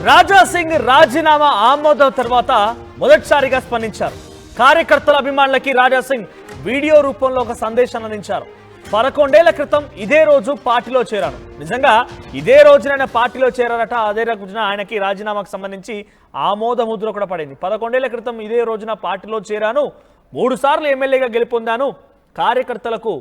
రాజా సింగ్ రాజీనామా ఆమోదం తర్వాత మొదటిసారిగా స్పందించారు. కార్యకర్తల అభిమానులకి రాజా సింగ్ వీడియో రూపంలో ఒక సందేశాన్ని అందించారు. 11 ఏళ్ల క్రితం ఇదే రోజు పార్టీలో చేరాను. నిజంగా ఇదే రోజున ఆయన పార్టీలో చేరారట. అదే రోజున ఆయనకి రాజీనామాకు సంబంధించి ఆమోద ముద్ర కూడా పడింది. 11 ఏళ్ల క్రితం ఇదే రోజున పార్టీలో చేరాను. 3 సార్లు ఎమ్మెల్యేగా గెలుపొందాను. కార్యకర్తలకు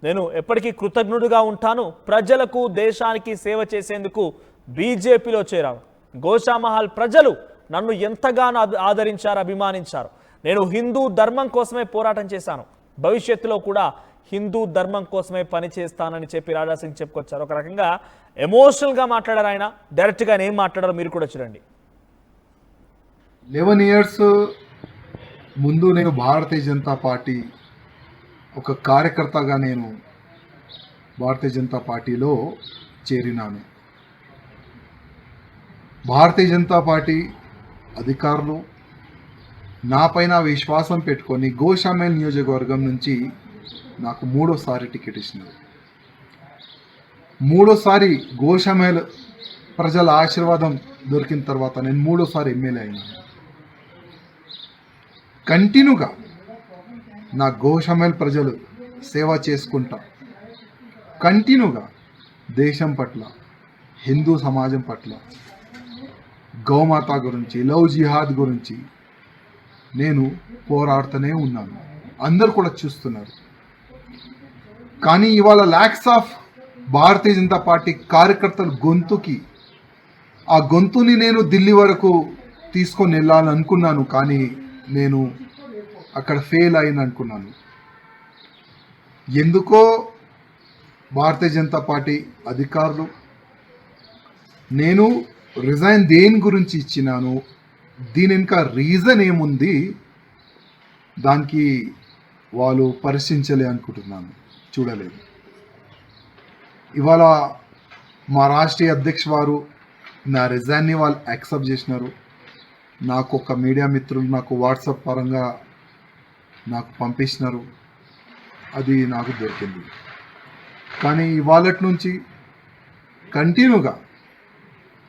నేను ఎప్పటికీ కృతజ్ఞుడిగా ఉంటాను. ప్రజలకు దేశానికి సేవ చేసేందుకు బీజేపీలో చేరాను. గోషామహల్ ప్రజలు నన్ను ఎంతగానో ఆదరించారు, అభిమానించారు. నేను హిందూ ధర్మం కోసమే పోరాటం చేశాను. భవిష్యత్తులో కూడా హిందూ ధర్మం కోసమే పనిచేస్తానని చెప్పి రాజా సింగ్ చెప్పుకొచ్చారు. ఒక రకంగా ఎమోషనల్గా మాట్లాడారు ఆయన. డైరెక్ట్గా ఆయన ఏం మాట్లాడారో మీరు కూడా చూడండి. 11 years ముందు నేను భారతీయ జనతా పార్టీ ఒక కార్యకర్తగా నేను భారతీయ జనతా పార్టీలో చేరినాను. భారతీయ జనతా పార్టీ అధికారులు నా పైన విశ్వాసం పెట్టుకొని గోషామహల్ నియోజకవర్గం నుంచి నాకు 3వసారి టికెట్ ఇచ్చినారు. 3వసారి గోషామహల్ ప్రజల ఆశీర్వాదం దొరికిన తర్వాత నేను 3వసారి ఎమ్మెల్యే అయినాను. కంటిన్యూగా నా గోషామహల్ ప్రజలు సేవ చేసుకుంటా కంటిన్యూగా దేశం పట్ల, హిందూ సమాజం పట్ల, గౌమాత గురించి, లవ్ జిహాద్ గురించి నేను పోరాడుతూనే ఉన్నాను. అందరు కూడా చూస్తున్నారు. కానీ ఇవాళ ల్యాక్స్ ఆఫ్ భారతీయ జనతా పార్టీ కార్యకర్తల గొంతుకి ఆ గొంతుని నేను ఢిల్లీ వరకు తీసుకొని వెళ్ళాలనుకున్నాను. కానీ నేను అక్కడ ఫెయిల్ అయిన అనుకున్నాను. ఎందుకో భారతీయ జనతా పార్టీ అధికారులు నేను రిజైన్ దేని గురించి ఇచ్చినాను, దీని ఇంకా రీజన్ ఏముంది, దానికి వాళ్ళు పరిశీలించలే అనుకుంటున్నాను, చూడలేదు. ఇవాళ మా రాష్ట్రీయ అధ్యక్ష వారు నా రిజైన్ని వాళ్ళు యాక్సెప్ట్ చేసినారు. నాకు ఒక మీడియా మిత్రులు నాకు వాట్సాప్ పరంగా నాకు పంపించినారు. అది నాకు దొరికింది. కానీ ఇవాళ నుంచి కంటిన్యూగా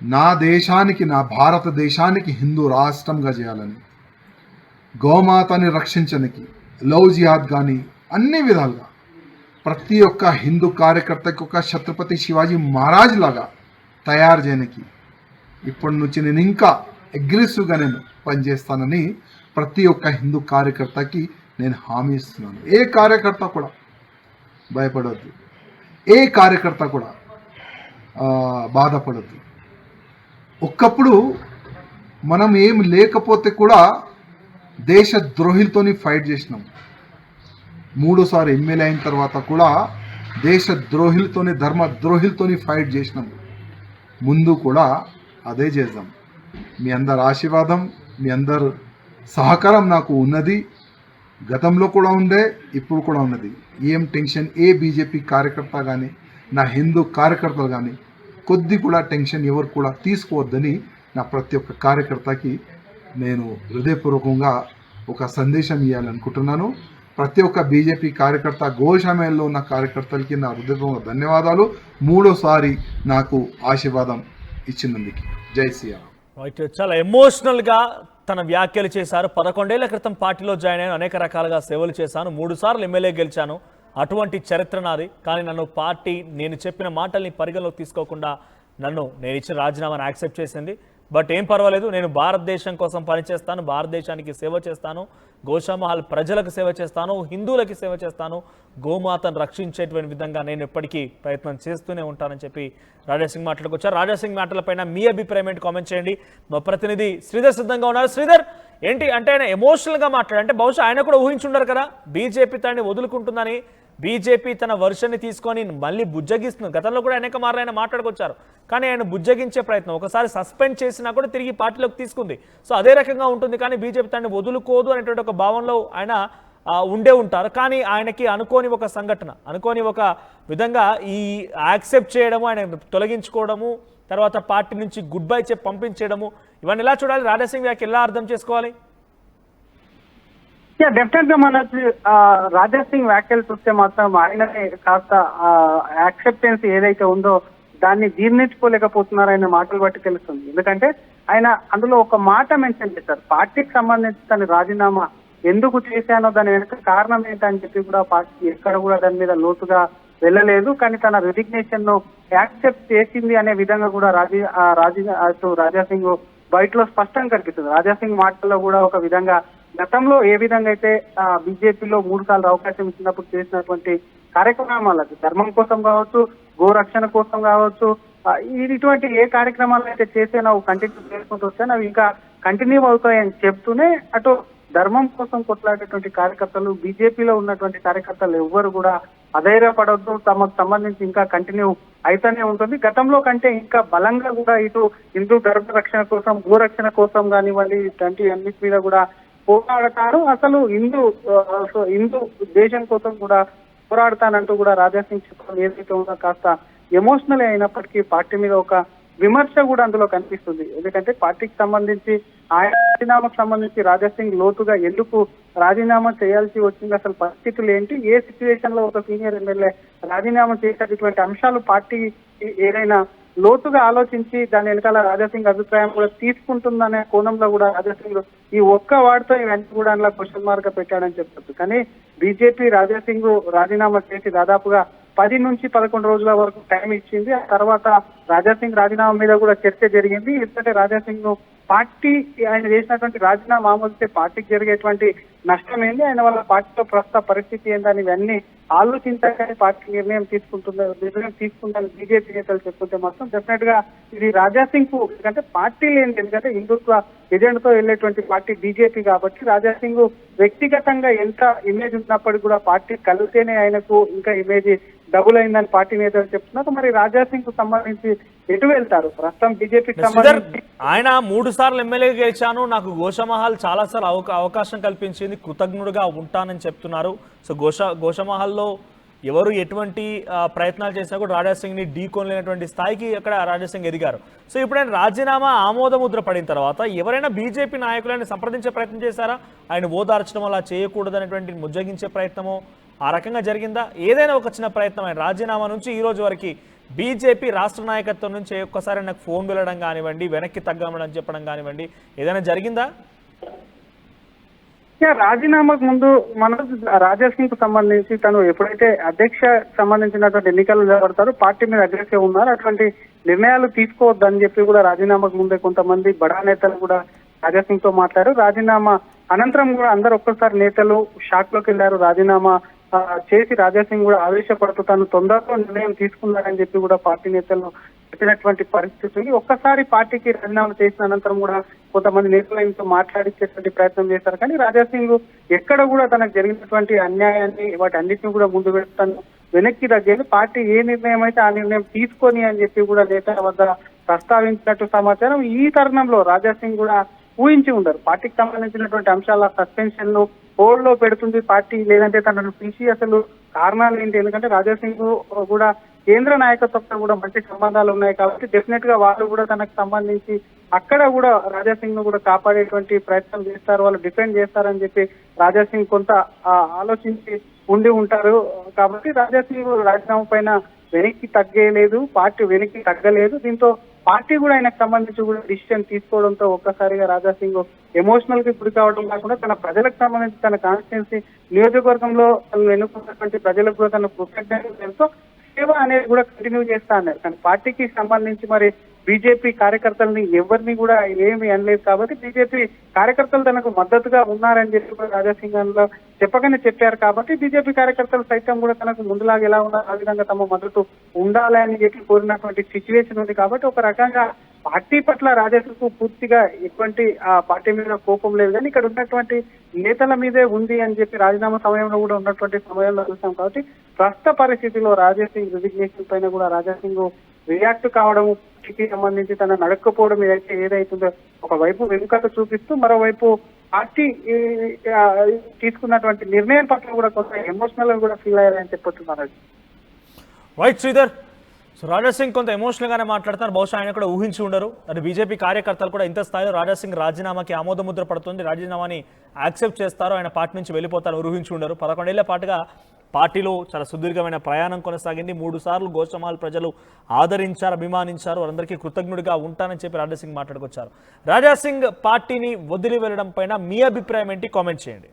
నా దేశానికి, నా భారతదేశానికి హిందూ రాష్ట్రంగా చేయాలని, గోమాతని రక్షించడానికి, లవ్ జిహాద్ కానీ అన్ని విధాలుగా ప్రతి ఒక్క హిందూ కార్యకర్తకి ఒక ఛత్రపతి శివాజీ మహారాజ్ లాగా తయారు చేయడానికి ఇప్పటి నుంచి నేను ఇంకా అగ్రెసివ్గా నేను పనిచేస్తానని ప్రతి ఒక్క హిందూ కార్యకర్తకి నేను హామీ ఇస్తున్నాను. ఏ కార్యకర్త కూడా భయపడవద్దు, ఏ కార్యకర్త కూడా బాధపడద్దు. ఒక్కప్పుడు మనం ఏం లేకపోతే కూడా దేశ ద్రోహులతోని ఫైట్ చేసినాం. 3సారి ఎమ్మెల్యే అయిన తర్వాత కూడా దేశ ద్రోహులతోని, ధర్మ ద్రోహులతోని ఫైట్ చేసినాం. ముందు కూడా అదే చేద్దాం. మీ అందరి ఆశీర్వాదం, మీ అందరు సహకారం నాకు ఉన్నది. గతంలో కూడా ఉండే, ఇప్పుడు కూడా ఉన్నది. ఏం టెన్షన్ ఏ బీజేపీ కార్యకర్త కానీ, నా హిందూ కార్యకర్తలు కానీ కొద్ది కూడా టెన్షన్ ఎవరు కూడా తీసుకోవద్దని నా ప్రతి ఒక్క కార్యకర్తకి నేను హృదయపూర్వకంగా ఒక సందేశం ఇవ్వాలనుకుంటున్నాను. ప్రతి ఒక్క బీజేపీ కార్యకర్త, గోషామహల్లో ఉన్న కార్యకర్తలకి నా హృదయపూర్వక ధన్యవాదాలు. 3వసారి నాకు ఆశీర్వాదం ఇచ్చినందుకు. జై శ్రీరామ్. చాలా ఎమోషనల్గా తన వ్యాఖ్యలు చేశారు. 11 ఏళ్ల క్రితం పార్టీలో జాయిన్ అయిన, అనేక రకాలుగా సేవలు చేశాను, 3 సార్లు ఎమ్మెల్యే గెలిచాను, అటువంటి చరిత్ర నాది. కానీ నన్ను పార్టీ నేను చెప్పిన మాటల్ని పరిగణలోకి తీసుకోకుండా నేను ఇచ్చిన రాజీనామాను యాక్సెప్ట్ చేసింది. బట్ ఏం పర్వాలేదు, నేను భారతదేశం కోసం పనిచేస్తాను, భారతదేశానికి సేవ చేస్తాను, గోషామహల్ ప్రజలకు సేవ చేస్తాను, హిందువులకి సేవ చేస్తాను, గోమాతను రక్షించేటువంటి విధంగా నేను ఎప్పటికీ ప్రయత్నం చేస్తూనే ఉంటానని చెప్పి రాజా సింగ్ మాట్లాడుకొచ్చారు. రాజా సింగ్ మాటలపైన మీ అభిప్రాయం ఏంటి కామెంట్ చేయండి. మా ప్రతినిధి శ్రీధర్ సిద్ధంగా ఉన్నారు. శ్రీధర్, ఏంటి అంటే ఆయన ఎమోషనల్గా మాట్లాడంటే బహుశా ఆయన కూడా ఊహించుండరు కదా బీజేపీ తనని వదులుకుంటుందని. బీజేపీ తన వర్షన్ని తీసుకొని మళ్ళీ బుజ్జగిస్తుంది. గతంలో కూడా అనేక మార్లు ఆయన మాట్లాడుకొచ్చారు. కానీ ఆయన బుజ్జగించే ప్రయత్నం, ఒకసారి సస్పెండ్ చేసినా కూడా తిరిగి పార్టీలోకి తీసుకుంది. సో అదే రకంగా ఉంటుంది. కానీ బీజేపీ తనని వదులుకోదు అనేటువంటి ఒక భావనలో ఆయన ఉండే ఉంటారు. కానీ ఆయనకి అనుకోని ఒక సంఘటన, అనుకోని ఒక విధంగా ఈ యాక్సెప్ట్ చేయడము, ఆయన తొలగించుకోవడము, తర్వాత పార్టీ నుంచి గుడ్ బై చెప్పి పంపించేయడము, ఇవన్నీ ఎలా చూడాలి? రాజా సింగ్ వ్యాఖ్య ఎలా అర్థం చేసుకోవాలి? డెఫినెట్ గా మనకి రాజా సింగ్ వ్యాఖ్యలు చూస్తే మాత్రం ఆయన కాస్త యాక్సెప్టెన్స్ ఏదైతే ఉందో దాన్ని జీర్ణించుకోలేకపోతున్నారు ఆయన మాటలు బట్టి తెలుస్తుంది. ఎందుకంటే ఆయన అందులో ఒక మాట మెన్షన్ చేశారు, పార్టీకి సంబంధించి తన రాజీనామా ఎందుకు చేశానో దాని వెనుక కారణం ఏంటని చెప్పి కూడా పార్టీ ఎక్కడ కూడా దాని మీద లోతుగా వెళ్ళలేదు. కానీ తన రిజిగ్నేషన్ ను యాక్సెప్ట్ చేసింది అనే విధంగా కూడా రాజా సింగ్ బయటలో స్పష్టంగా కనిపిస్తుంది. రాజా సింగ్ మాటల్లో కూడా ఒక విధంగా గతంలో ఏ విధంగా అయితే బీజేపీలో 3 సార్లు అవకాశం ఇచ్చినప్పుడు చేసినటువంటి కార్యక్రమాలకు ధర్మం కోసం కావచ్చు, గోరక్షణ కోసం కావచ్చు, ఇటువంటి ఏ కార్యక్రమాలు అయితే చేసినా కంటిన్యూ చేసుకుంటూ వస్తే అవి ఇంకా కంటిన్యూ అవుతాయని చెప్తూనే అటు ధర్మం కోసం కొట్లాడేటువంటి కార్యకర్తలు, బీజేపీలో ఉన్నటువంటి కార్యకర్తలు ఎవ్వరు కూడా అధైర్యపడొద్దు, తమకు సంబంధించి ఇంకా కంటిన్యూ అయితేనే ఉంటుంది. గతంలో కంటే ఇంకా బలంగా కూడా ఇటు హిందూ ధర్మ రక్షణ కోసం, గోరక్షణ కోసం కానివ్వండి, ఇట్లాంటి అన్నిటి మీద కూడా పోరాడతారు. అసలు హిందూ దేశం కోసం కూడా పోరాడతానంటూ కూడా రాజా సింగ్ చెప్పడం ఏదైతే ఉందో కాస్త ఎమోషనల్ అయినప్పటికీ పార్టీ మీద ఒక విమర్శ కూడా అందులో కనిపిస్తుంది. ఎందుకంటే పార్టీకి సంబంధించి ఆయన రాజీనామాకు సంబంధించి రాజా సింగ్ లోతుగా ఎందుకు రాజీనామా చేయాల్సి వచ్చింది, అసలు పరిస్థితులు ఏంటి, ఏ సిచ్యువేషన్ లో ఒక సీనియర్ ఎమ్మెల్యే రాజీనామా చేసేటటువంటి అంశాలు పార్టీ ఏదైనా లోతుగా ఆలోచించి దాని వెనకాల రాజా సింగ్ అభిప్రాయం కూడా తీసుకుంటుందనే కోణంలో కూడా రాజా సింగ్ ఈ ఒక్క వాడితో ఇవన్నీ కూడా అందులో క్వశ్చన్ మార్క్ పెట్టాడని చెప్పొచ్చు. కానీ బీజేపీ రాజా సింగ్ రాజీనామా చేసి దాదాపుగా 10 నుంచి 11 రోజుల వరకు టైం ఇచ్చింది. ఆ తర్వాత రాజా సింగ్ రాజీనామా మీద కూడా చర్చ జరిగింది. ఎందుకంటే రాజా సింగ్ పార్టీ ఆయన చేసినటువంటి రాజీనామా ఆమోదిస్తే పార్టీకి జరిగేటువంటి నష్టం ఏంది, ఆయన వాళ్ళ పార్టీలో ప్రస్తుత పరిస్థితి ఏందని ఇవన్నీ ఆలోచించగానే పార్టీ నిర్ణయం తీసుకుందని బీజేపీ నేతలు చెప్పుకుంటే మాత్రం డెఫినెట్ గా ఇది రాజా సింగ్ కు, ఎందుకంటే పార్టీ లేనిది, ఎందుకంటే హిందుత్వ ఎజెండాతో వెళ్ళేటువంటి పార్టీ బీజేపీ కాబట్టి రాజా సింగ్ వ్యక్తిగతంగా ఎంత ఇమేజ్ ఉన్నప్పటికీ కూడా పార్టీ కలిస్తేనే ఆయనకు ఇంకా ఇమేజ్ డబుల్ అయిందని పార్టీ నేతలు చెప్తున్నారు. మరి రాజా సింగ్ కు సంబంధించి ఎటు వెళ్తారు ప్రస్తుతం బీజేపీకి సంబంధించి? ఆయన 3 సార్లు ఎమ్మెల్యేగా గెలిచాను, నాకు గోషమహల్ చాలా సార్లు అవకాశం కల్పించింది, కృతజ్ఞుడుగా ఉంటానని చెప్తున్నారు. సో గోషమహల్లో ఎవరు ఎటువంటి ప్రయత్నాలు చేసినా కూడా రాజా సింగ్ ని ఢీకొనలేనటువంటి స్థాయికి అక్కడ రాజా సింగ్ ఎదిగారు. సో ఇప్పుడు ఆయన రాజీనామా ఆమోదముద్ర పడిన తర్వాత ఎవరైనా బీజేపీ నాయకులను సంప్రదించే ప్రయత్నం చేశారా? ఆయన ఓదార్చడం అలా చేయకూడదనేటువంటి ముజ్జగించే ప్రయత్నమో ఆ రకంగా జరిగిందా? ఏదైనా ఒక చిన్న ప్రయత్నం ఆయన రాజీనామా నుంచి ఈ రోజు వరకు బీజేపీ రాష్ట్ర నాయకత్వం నుంచి ఒక్కసారి నాకు ఫోన్ వెళ్ళడం కానివ్వండి, వెనక్కి తగ్గమని చెప్పడం కానివ్వండి, ఏదైనా జరిగిందా? రాజీనామాకు ముందు రాజా సింగ్ కు సంబంధించి తను ఎప్పుడైతే అధ్యక్ష సంబంధించినటువంటి ఎన్నికలు జరపడతారో పార్టీ మీద అగ్రెసివ్ ఉన్నారు, అటువంటి నిర్ణయాలు తీసుకోవద్దని చెప్పి కూడా రాజీనామాకు ముందే కొంతమంది బడా నేతలు కూడా రాజా సింగ్ తో మాట్లాడారు. రాజీనామా అనంతరం కూడా అందరు ఒక్కసారి నేతలు షాక్ లోకి వెళ్లారు. రాజీనామా చేసి రాజా సింగ్ కూడా ఆవేశపడుతూ తను తొందరలో నిర్ణయం తీసుకున్నారని చెప్పి కూడా పార్టీ నేతలు చెప్పినటువంటి పరిస్థితులు. ఒక్కసారి పార్టీకి రాజీనామా చేసిన అనంతరం కూడా కొంతమంది నేతలు ఆయనతో మాట్లాడించేటువంటి ప్రయత్నం చేశారు. కానీ రాజా సింగ్ ఎక్కడ కూడా తనకు జరిగినటువంటి అన్యాయాన్ని వాటి అన్నింటినీ కూడా ముందు పెడతాను, వెనక్కి తగ్గేది పార్టీ ఏ నిర్ణయం అయితే ఆ నిర్ణయం తీసుకొని అని చెప్పి కూడా నేతల వద్ద ప్రస్తావించినట్టు సమాచారం. ఈ తరుణంలో రాజా సింగ్ కూడా ఊహించి ఉండరు పార్టీకి సంబంధించినటువంటి అంశాల సస్పెన్షన్ ను హోల్డ్ లో పెడుతుంది పార్టీ, లేదంటే తనను పిలిచి అసలు కారణాలు ఏంటి, ఎందుకంటే రాజా సింగ్ కూడా కేంద్ర నాయకత్వంతో కూడా మంచి సంబంధాలు ఉన్నాయి కాబట్టి డెఫినెట్ గా వాళ్ళు కూడా తనకు సంబంధించి అక్కడ కూడా రాజా సింగ్ ను కూడా కాపాడేటువంటి ప్రయత్నం చేస్తారు, వాళ్ళు డిఫెండ్ చేస్తారని చెప్పి రాజా సింగ్ కొంత ఆలోచించి ఉండి ఉంటారు. కాబట్టి రాజా సింగ్ రాజీనామా పైన వెనక్కి తగ్గలేదు, పార్టీ వెనక్కి తగ్గలేదు. దీంతో పార్టీ కూడా ఆయనకు సంబంధించి కూడా డిసిషన్ తీసుకోవడంతో ఒక్కసారిగా రాజా సింగ్ ఎమోషనల్ కి గురి కావడం కాకుండా తన ప్రజలకు సంబంధించి తన కాన్స్టిట్యున్సీ నియోజకవర్గంలో తను ఎన్నుకున్నటువంటి ప్రజలకు కూడా తన కృతజ్ఞతలతో సేవ అనేది కూడా కంటిన్యూ చేస్తా అన్నారు. కానీ పార్టీకి సంబంధించి మరి బీజేపీ కార్యకర్తల్ని ఎవరిని కూడా ఏమి అనలేదు కాబట్టి బీజేపీ కార్యకర్తలు తనకు మద్దతుగా ఉన్నారని చెప్పి కూడా రాజా సింగ్ అందులో చెప్పగానే చెప్పారు. కాబట్టి బీజేపీ కార్యకర్తలు సైతం కూడా తనకు ముందులాగా ఎలా ఉన్నారు ఆ విధంగా తమ మద్దతు ఉండాలని చెప్పి కోరినటువంటి సిచ్యువేషన్ ఉంది. కాబట్టి ఒక రకంగా పార్టీ పట్ల రాజా సింగ్ పూర్తిగా ఎటువంటి పార్టీ మీద కోపం లేదు, కానీ ఇక్కడ ఉన్నటువంటి నేతల మీదే ఉంది అని చెప్పి రాజీనామా సమయంలో కూడా ఉన్నటువంటి సమయంలో చూసాం. కాబట్టి ప్రస్తుత పరిస్థితిలో రాజా సింగ్ రిజిగ్నేషన్ పైన కూడా రాజా సింగ్ రియాక్ట్ కావడం, పార్టీకి సంబంధించి తన నడకపోవడం ఏదైతుందో ఒకవైపు వెనుకకు చూపిస్తూ మరోవైపు పార్టీ తీసుకున్నటువంటి నిర్ణయం పట్ల కూడా కొంత ఎమోషనల్ గా కూడా ఫీల్ అయ్యారని చెప్పొచ్చు. రైట్ శ్రీధర్, సో రాజా సింగ్ కొంత ఎమోషనల్గానే మాట్లాడతారు, బహుశా ఆయన కూడా ఊహించి ఉండరు. అది బీజేపీ కార్యకర్తలు కూడా ఇంత స్థాయిలో రాజా సింగ్ రాజీనామాకి ఆమోదముద్ర పడుతుంది, రాజీనామాని యాక్సెప్ట్ చేస్తారు, ఆయన పార్టీ నుంచి వెళ్ళిపోతారు ఊహించి ఉండరు. 11 ఏళ్ల పాటుగా పార్టీలో చాలా సుదీర్ఘమైన ప్రయాణం కొనసాగింది. 3 సార్లు గోషమాల్ ప్రజలు ఆదరించారు, అభిమానించారు. వారందరికీ కృతజ్ఞుడిగా ఉంటానని చెప్పి రాజాసింగ్ మాట్లాడుకొచ్చారు. రాజాసింగ్ పార్టీని వదిలి వెళ్ళడం పైన మీ అభిప్రాయం ఏంటి? కామెంట్ చేయండి.